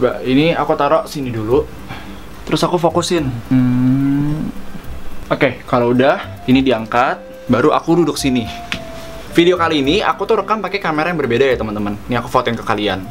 Ini aku taruh sini dulu. Terus aku fokusin. Oke, kalau udah, ini diangkat. Baru aku duduk sini. Video kali ini aku tuh rekam pakai kamera yang berbeda ya teman-teman. Ini aku fotoin ke kalian.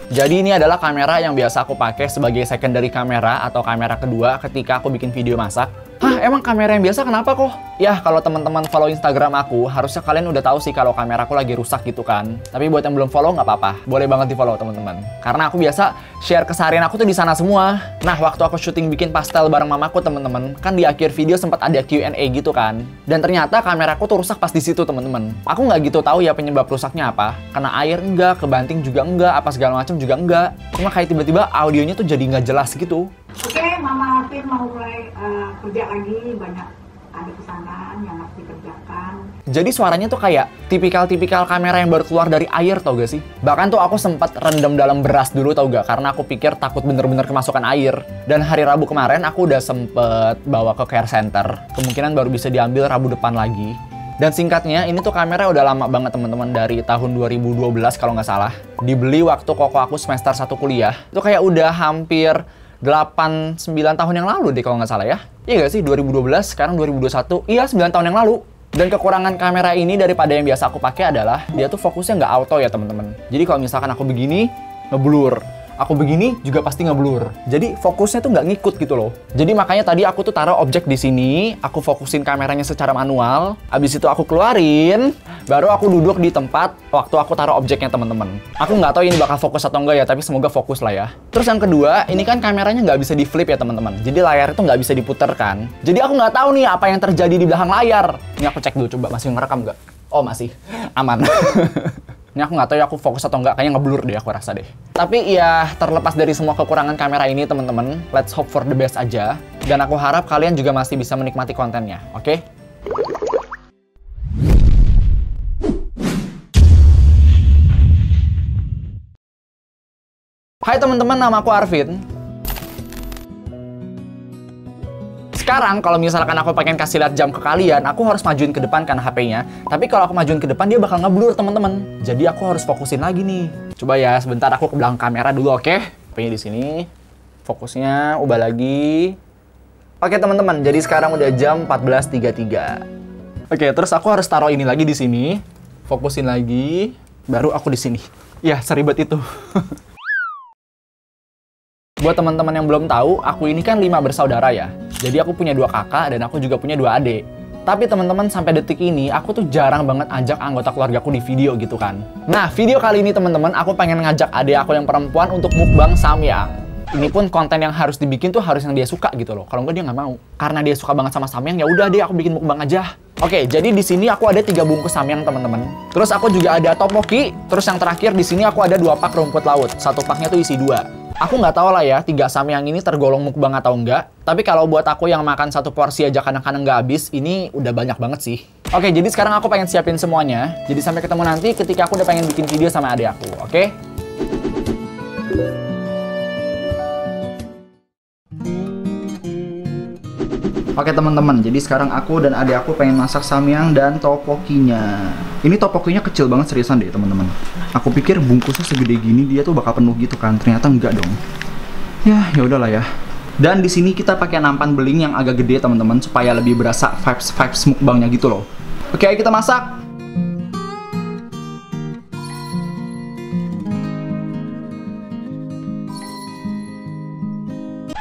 Jadi ini adalah kamera yang biasa aku pakai sebagai secondary kamera atau kamera kedua ketika aku bikin video masak. Hah, emang kamera yang biasa kenapa kok? Ya, kalau teman-teman follow Instagram aku, harusnya kalian udah tahu sih kalau kameraku lagi rusak gitu kan. Tapi buat yang belum follow nggak apa-apa, boleh banget di follow teman-teman. Karena aku biasa share keseharian aku tuh di sana semua. Nah, waktu aku syuting bikin pastel bareng mamaku teman-teman, kan di akhir video sempat ada Q&A gitu kan. Dan ternyata kameraku tuh rusak pas di situ teman-teman. Aku nggak gitu tahu ya penyebab rusaknya apa. Karena air enggak, kebanting juga enggak, apa segala macam juga enggak. Cuma kayak tiba-tiba audionya tuh jadi nggak jelas gitu. Oke, Mama Alvin mau mulai kerja lagi, banyak ada pesanan yang harus dikerjakan. Jadi suaranya tuh kayak tipikal-tipikal kamera yang baru keluar dari air, tau gak sih? Bahkan tuh aku sempat rendam dalam beras dulu, tau gak? Karena aku pikir takut bener-bener kemasukan air. Dan hari Rabu kemarin aku udah sempet bawa ke care center. Kemungkinan baru bisa diambil Rabu depan lagi. Dan singkatnya, ini tuh kamera udah lama banget teman-teman, dari tahun 2012 kalau nggak salah. Dibeli waktu koko aku semester 1 kuliah. Itu kayak udah hampir 8-9 tahun yang lalu deh kalau nggak salah ya. Iya nggak sih? 2012, sekarang 2021. Iya, 9 tahun yang lalu. Dan kekurangan kamera ini daripada yang biasa aku pakai adalah dia tuh fokusnya nggak auto ya teman-teman. Jadi kalau misalkan aku begini, ngeblur. Aku begini juga pasti ngeblur. Jadi fokusnya tuh nggak ngikut gitu loh. Jadi makanya tadi aku tuh taruh objek di sini, aku fokusin kameranya secara manual. Abis itu aku keluarin, baru aku duduk di tempat waktu aku taruh objeknya teman-teman. Aku nggak tahu ini bakal fokus atau enggak ya, tapi semoga fokus lah ya. Terus yang kedua, ini kan kameranya nggak bisa di flip ya teman-teman. Jadi layar itu nggak bisa diputer kan. Jadi aku nggak tahu nih apa yang terjadi di belakang layar. Ini aku cek dulu coba masih ngerekam nggak? Oh masih, aman. Ini aku nggak tahu ya aku fokus atau nggak, kayaknya ngeblur deh aku rasa deh. Tapi ya terlepas dari semua kekurangan kamera ini teman-teman, let's hope for the best aja. Dan aku harap kalian juga masih bisa menikmati kontennya, oke? Hai teman-teman, nama aku Arvin. Sekarang kalau misalkan aku pengen kasih lihat jam ke kalian, aku harus majuin ke depan kan HP-nya. Tapi kalau aku majuin ke depan dia bakal ngeblur teman-teman. Jadi aku harus fokusin lagi nih. Coba ya sebentar aku ke belakang kamera dulu, oke? HP-nya di sini. Fokusnya ubah lagi. Oke teman-teman, jadi sekarang udah jam 14.33. Oke, terus aku harus taruh ini lagi di sini. Fokusin lagi. Baru aku di sini. Ya, seribet itu. Buat teman-teman yang belum tahu, aku ini kan 5 bersaudara ya. Jadi aku punya 2 kakak dan aku juga punya 2 adik. Tapi teman-teman sampai detik ini aku tuh jarang banget ajak anggota keluargaku di video gitu kan. Nah, video kali ini teman-teman aku pengen ngajak adik aku yang perempuan untuk mukbang samyang. Ini pun konten yang harus dibikin tuh harus yang dia suka gitu loh. Kalau enggak dia nggak mau. Karena dia suka banget sama samyang, ya udah deh aku bikin mukbang aja. Oke, jadi di sini aku ada 3 bungkus samyang teman-teman. Terus aku juga ada tteokbokki. Terus yang terakhir di sini aku ada 2 pak rumput laut. 1 paknya tuh isi 2. Aku nggak tahu lah ya, 3 samyang ini tergolong mukbang atau enggak. Tapi kalau buat aku yang makan 1 porsi aja kadang-kadang nggak habis, ini udah banyak banget sih. Oke, jadi sekarang aku pengen siapin semuanya. Jadi sampai ketemu nanti ketika aku udah pengen bikin video sama adik aku, oke? Oke teman-teman, jadi sekarang aku dan adik aku pengen masak samyang dan tteokbokkinya. Ini tteokbokkinya kecil banget seriusan deh teman-teman. Aku pikir bungkusnya segede gini dia tuh bakal penuh gitu kan, ternyata enggak dong. Ya udahlah ya. Dan di sini kita pakai nampan beling yang agak gede teman-teman supaya lebih berasa vibes mukbangnya gitu loh. Oke, ayo kita masak.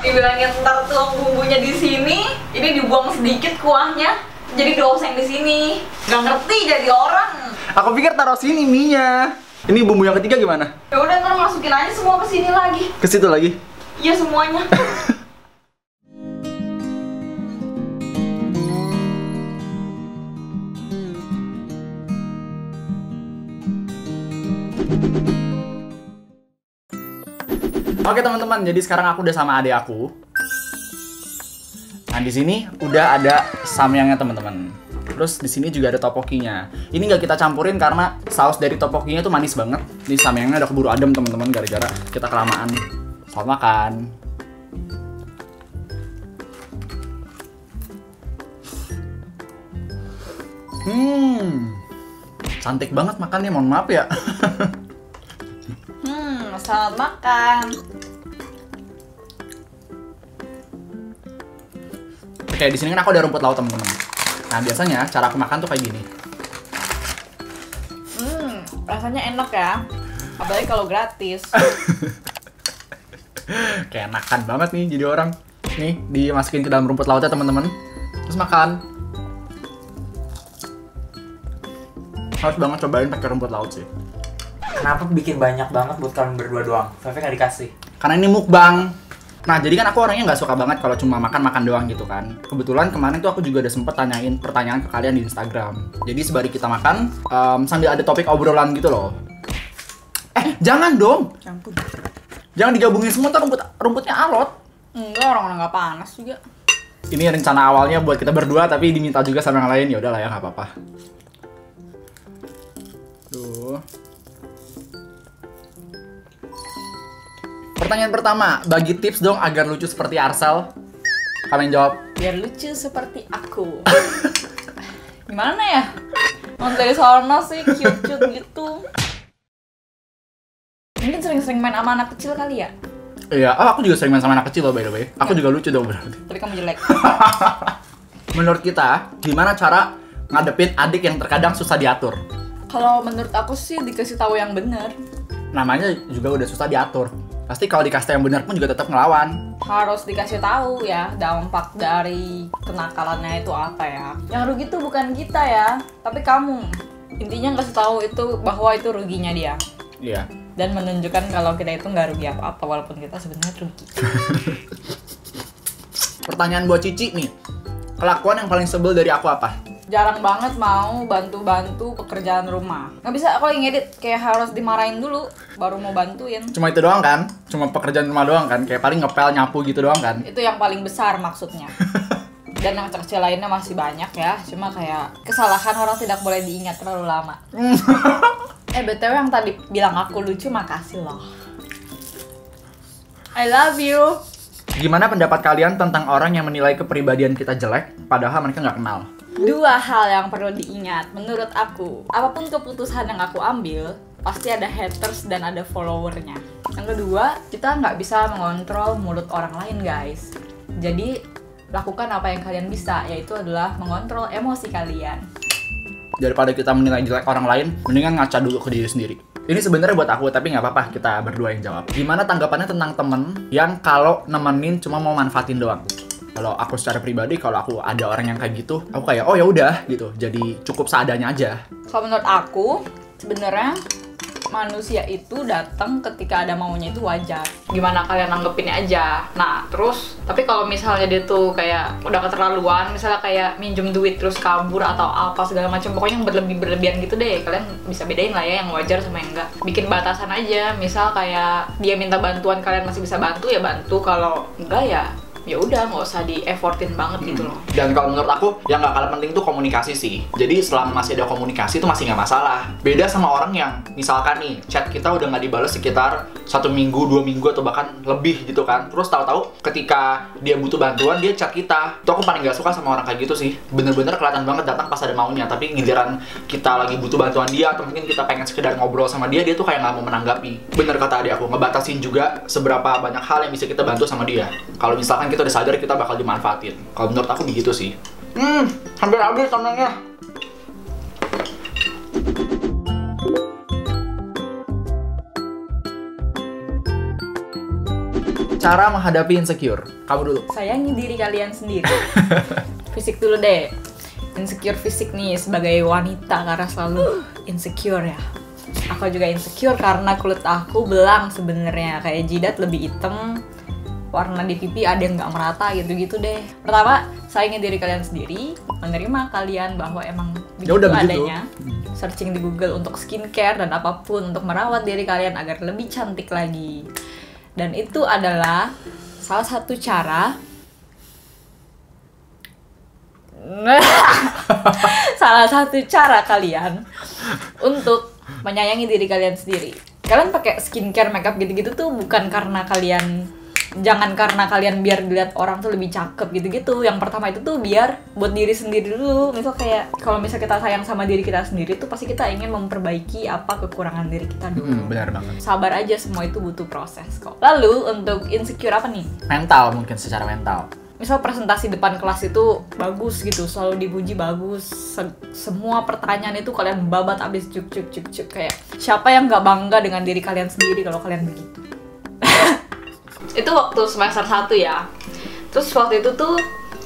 Dibilangin ntar tuang bumbunya di sini, ini dibuang sedikit kuahnya, jadi dosen di sini. Gak ngerti jadi orang. Aku pikir taruh sini mie-nya. Ini bumbu yang ketiga gimana? Ya udah ntar masukin aja semua ke sini lagi. Ke situ lagi? Iya semuanya. Oke teman-teman, jadi sekarang aku udah sama adik aku. Nah di sini udah ada samyangnya teman-teman. Terus di sini juga ada tteokbokkinya. Ini nggak kita campurin karena saus dari tteokbokkinya itu manis banget. Ini samyangnya udah keburu adem teman-teman gara-gara kita kelamaan. Selamat makan. Cantik banget makannya, mohon maaf ya. Selamat makan. Oke, di sini kan aku ada rumput laut teman-teman. Nah, biasanya cara aku makan tuh kayak gini. Rasanya enak ya. Apalagi kalau gratis. Kayak enakan banget nih jadi orang. Nih, dimasukin ke dalam rumput lautnya teman-teman. Terus makan. Harus banget cobain pakai rumput laut sih. Kenapa bikin banyak banget buat kalian berdua doang? Tapi nggak dikasih. Karena ini mukbang. Nah, jadi kan aku orangnya nggak suka banget kalau cuma makan-makan doang gitu kan. Kebetulan kemarin tuh aku juga udah sempet tanyain pertanyaan ke kalian di Instagram. Jadi sembari kita makan, sambil ada topik obrolan gitu loh. Jangan dong! Campur. Jangan digabungin semua, ntar rumputnya alot. Enggak, orang-orang nggak panas juga. Ini rencana awalnya buat kita berdua, tapi diminta juga sama yang lain. Ya udahlah ya, nggak apa-apa. Tuh. Pertanyaan pertama, bagi tips dong agar lucu seperti Arsel. Kalian jawab. Biar lucu seperti aku. Gimana ya? Mau dari sono sih, cute-cute gitu. Mungkin sering-sering main sama anak kecil kali ya? Iya, aku juga sering main sama anak kecil loh by the way. Aku juga lucu dong berarti. Tapi kamu jelek. Menurut kita, gimana cara ngadepin adik yang terkadang susah diatur? Kalau menurut aku sih dikasih tahu yang benar. Namanya juga udah susah diatur. Pasti kalau dikasih tahu yang benar pun juga tetap ngelawan. Harus dikasih tahu ya dampak dari kenakalannya itu apa ya. Yang rugi tuh bukan kita ya, tapi kamu. Intinya kasih tahu itu bahwa itu ruginya dia. Iya. Dan menunjukkan kalau kita itu nggak rugi apa-apa walaupun kita sebenarnya rugi. Pertanyaan buat Cici nih. Kelakuan yang paling sebel dari aku apa? Jarang banget mau bantu-bantu pekerjaan rumah. Nggak bisa aku lagi ngedit, kayak harus dimarahin dulu baru mau bantuin. Cuma itu doang kan? Cuma pekerjaan rumah doang kan? Kayak paling ngepel, nyapu gitu doang kan? Itu yang paling besar maksudnya. Dan yang kecil lainnya masih banyak ya. Cuma kayak kesalahan orang tidak boleh diingat terlalu lama. BTW yang tadi bilang aku lucu, makasih loh. I love you. Gimana pendapat kalian tentang orang yang menilai kepribadian kita jelek, padahal mereka nggak kenal? Dua hal yang perlu diingat menurut aku. Apapun keputusan yang aku ambil, pasti ada haters dan ada followernya. Yang kedua, kita nggak bisa mengontrol mulut orang lain guys. Jadi, lakukan apa yang kalian bisa, yaitu adalah mengontrol emosi kalian. Daripada kita menilai jelek orang lain, mendingan ngaca dulu ke diri sendiri. Ini sebenarnya buat aku, tapi nggak apa-apa, kita berdua yang jawab. Gimana tanggapannya tentang temen yang kalau nemenin cuma mau manfaatin doang? Kalau aku secara pribadi, kalau aku ada orang yang kayak gitu, aku kayak oh ya udah gitu. Jadi cukup seadanya aja. Kalau menurut aku, sebenarnya manusia itu datang ketika ada maunya itu wajar. Gimana kalian nanggepinnya aja. Nah, terus tapi kalau misalnya dia tuh kayak udah keterlaluan, misalnya kayak minjem duit terus kabur atau apa segala macam, pokoknya yang berlebihan gitu deh. Kalian bisa bedain lah ya yang wajar sama yang enggak. Bikin batasan aja. Misal kayak dia minta bantuan, kalian masih bisa bantu ya bantu. Kalau enggak ya udah nggak usah di-effortin banget gitu loh. Dan kalau menurut aku yang nggak kalah penting tuh komunikasi sih. Jadi selama masih ada komunikasi itu masih nggak masalah. Beda sama orang yang misalkan nih chat kita udah nggak dibalas sekitar 1 minggu, 2 minggu atau bahkan lebih gitu kan. Terus tahu-tahu ketika dia butuh bantuan dia chat kita. Itu aku paling nggak suka sama orang kayak gitu sih. Bener-bener kelihatan banget datang pas ada maunya. Tapi giliran kita lagi butuh bantuan dia atau mungkin kita pengen sekedar ngobrol sama dia tuh kayak nggak mau menanggapi. Bener kata adik aku, ngebatasin juga seberapa banyak hal yang bisa kita bantu sama dia. Kalau misalkan kita udah sadar kita bakal dimanfaatin. Kalau menurut aku begitu sih. Hampir habis temennya. Cara menghadapi insecure. Kamu dulu. Sayangi diri kalian sendiri. Fisik dulu deh. Insecure fisik nih sebagai wanita karena selalu insecure ya. Aku juga insecure karena kulit aku belang sebenarnya, kayak jidat lebih hitam, warna di pipi ada yang nggak merata gitu-gitu deh. Pertama, sayangi diri kalian sendiri, menerima kalian bahwa emang begitu adanya. Searching di Google untuk skincare dan apapun untuk merawat diri kalian agar lebih cantik lagi. Dan itu adalah salah satu cara salah satu cara kalian untuk menyayangi diri kalian sendiri. Kalian pakai skincare, makeup gitu-gitu tuh bukan karena kalian jangan karena kalian biar dilihat orang tuh lebih cakep gitu-gitu. Yang pertama itu tuh biar buat diri sendiri dulu. Misal kayak kalau misal kita sayang sama diri kita sendiri tuh pasti kita ingin memperbaiki apa kekurangan diri kita dulu. Benar banget. Sabar aja, semua itu butuh proses kok. Lalu untuk insecure apa nih? Mental, mungkin secara mental. Misal presentasi depan kelas itu bagus gitu, selalu dipuji bagus, semua pertanyaan itu kalian babat abis cuk kayak siapa yang nggak bangga dengan diri kalian sendiri kalau kalian begitu. Itu waktu semester 1 ya. Terus waktu itu tuh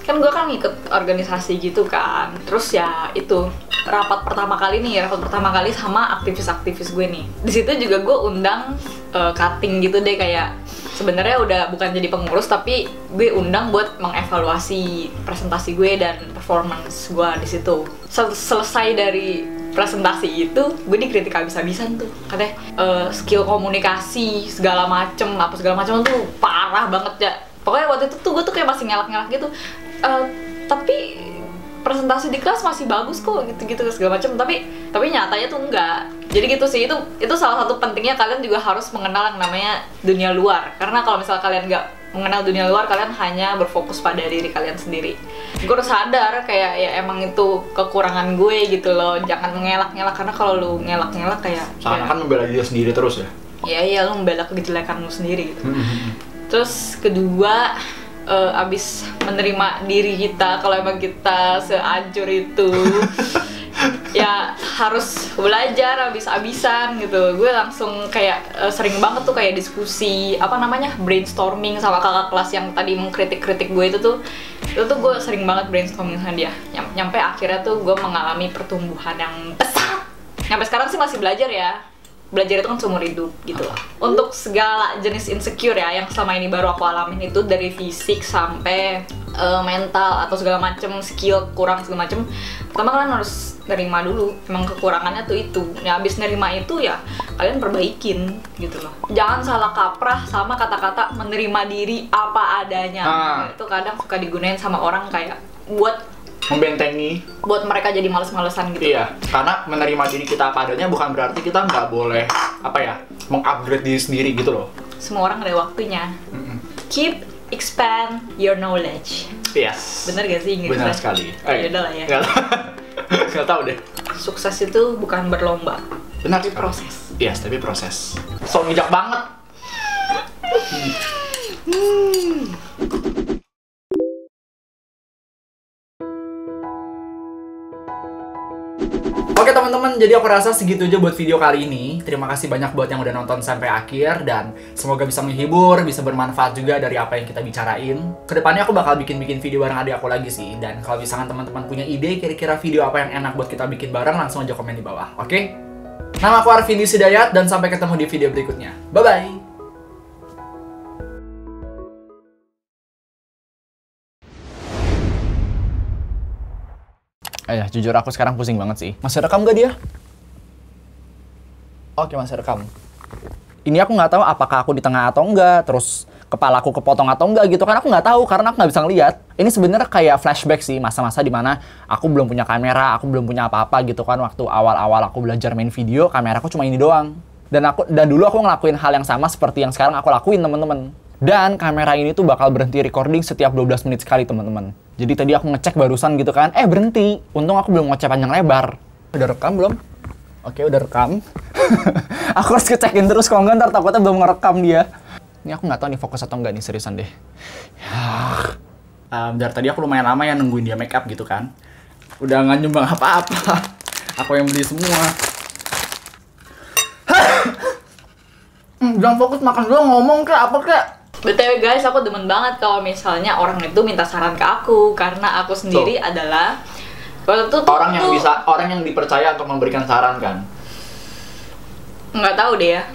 kan gue kan ngikut organisasi gitu kan. Terus ya itu rapat pertama kali sama aktivis-aktivis gue nih. Di situ juga gue undang cutting gitu deh, kayak sebenarnya udah bukan jadi pengurus tapi gue undang buat mengevaluasi presentasi gue dan performance gue di situ. Selesai dari presentasi itu gue dikritik habis-habisan tuh, katanya skill komunikasi segala macem tuh parah banget ya. Pokoknya waktu itu tuh gue tuh kayak masih ngelak-ngelak gitu, tapi presentasi di kelas masih bagus kok gitu segala macem, tapi nyatanya tuh enggak. Jadi gitu sih, itu salah satu pentingnya kalian juga harus mengenal yang namanya dunia luar, karena kalau misalnya kalian nggak mengenal dunia luar, kalian hanya berfokus pada diri kalian sendiri. Gue udah sadar kayak ya emang itu kekurangan gue gitu loh. Jangan ngelak-ngelak, karena kalau lu ngelak-ngelak kayak Seakan-akan membela diri sendiri terus ya. Iya lu membela kejelekan lu sendiri gitu. Terus kedua, abis menerima diri kita kalau emang kita sehancur itu ya harus belajar habis-habisan gitu. Gue langsung kayak sering banget tuh kayak diskusi brainstorming sama kakak kelas yang tadi mengkritik-kritik gue itu tuh gue sering banget brainstorming sama dia. Nyampe akhirnya tuh gue mengalami pertumbuhan yang pesat. Sampai sekarang sih masih belajar ya. Belajar itu kan seumur hidup gitu loh. Untuk segala jenis insecure ya yang selama ini baru aku alamin, itu dari fisik sampai mental atau segala macem, skill kurang segala macem. Pertama kalian harus nerima dulu emang kekurangannya tuh itu. Ya abis nerima itu ya kalian perbaikin gitu loh. Jangan salah kaprah sama kata-kata menerima diri apa adanya. Itu kadang suka digunain sama orang kayak buat membentengi, buat mereka jadi males-malesan gitu. Iya, karena menerima diri kita apa adanya bukan berarti kita nggak boleh mengupgrade diri sendiri gitu loh. Semua orang ada waktunya. Keep expand your knowledge. Yes. Bener gak sih Inggrisnya? Benar sekali. Yaudah lah ya. Nggak tahu deh. Sukses itu bukan berlomba. Benar. Tapi proses. Yes, tapi proses. So bijak banget. Oke teman-teman, jadi aku rasa segitu aja buat video kali ini. Terima kasih banyak buat yang udah nonton sampai akhir, dan semoga bisa menghibur, bisa bermanfaat juga dari apa yang kita bicarain. Kedepannya aku bakal bikin video bareng adik aku lagi sih. Dan kalau misalkan teman-teman punya ide kira-kira video apa yang enak buat kita bikin bareng, langsung aja komen di bawah, oke? Nama aku Arvin Hidayat, dan sampai ketemu di video berikutnya. Bye-bye! Ya, jujur aku sekarang pusing banget sih. Masih rekam gak dia? Oke, masih rekam. Ini aku nggak tahu apakah aku di tengah atau enggak, terus kepalaku kepotong atau enggak gitu kan, aku nggak tahu karena aku nggak bisa ngeliat. Ini sebenarnya kayak flashback sih, masa-masa dimana aku belum punya kamera, aku belum punya apa-apa gitu kan. Waktu awal-awal aku belajar main video, kameraku cuma ini doang. Dan dulu aku ngelakuin hal yang sama seperti yang sekarang aku lakuin, teman-teman. Dan kamera ini tuh bakal berhenti recording setiap 12 menit sekali, teman-teman. Jadi tadi aku ngecek barusan gitu kan, berhenti. Untung aku belum ngecek panjang lebar. Udah rekam belum? Oke, udah rekam. Aku harus ngecekin terus, kalau nggak ntar takutnya belum ngerekam dia. Ini aku nggak tahu nih fokus atau enggak nih, seriusan deh. Dari tadi aku lumayan lama ya nungguin dia make up gitu kan. Udah nggak nyumbang apa-apa. Aku yang beli semua. Jangan fokus makan dulu, ngomong kek, apa kek? BTW guys, aku demen banget kalau misalnya orang itu minta saran ke aku, karena aku sendiri adalah waktu itu orang yang dipercaya untuk memberikan saran kan. Nggak tahu deh ya.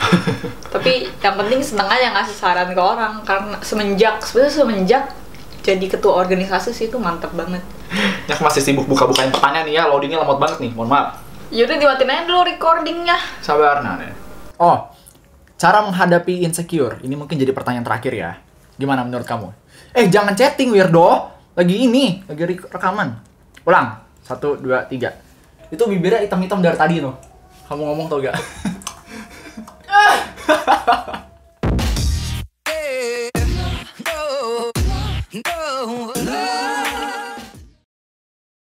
Tapi yang penting seneng aja ngasih saran ke orang, karena semenjak jadi ketua organisasi sih itu mantep banget. Ya masih sibuk buka-bukain pertanyaan nih ya, loadingnya lemot banget nih, mohon maaf. Yaudah dimatiin aja dulu recordingnya. Sabar, nah. Oh, cara menghadapi insecure, ini mungkin jadi pertanyaan terakhir ya. Gimana menurut kamu? Jangan chatting, weirdo. Lagi rekaman. Ulang. 1, 2, 3. Itu bibirnya hitam-hitam dari tadi tuh. Kamu ngomong tau gak?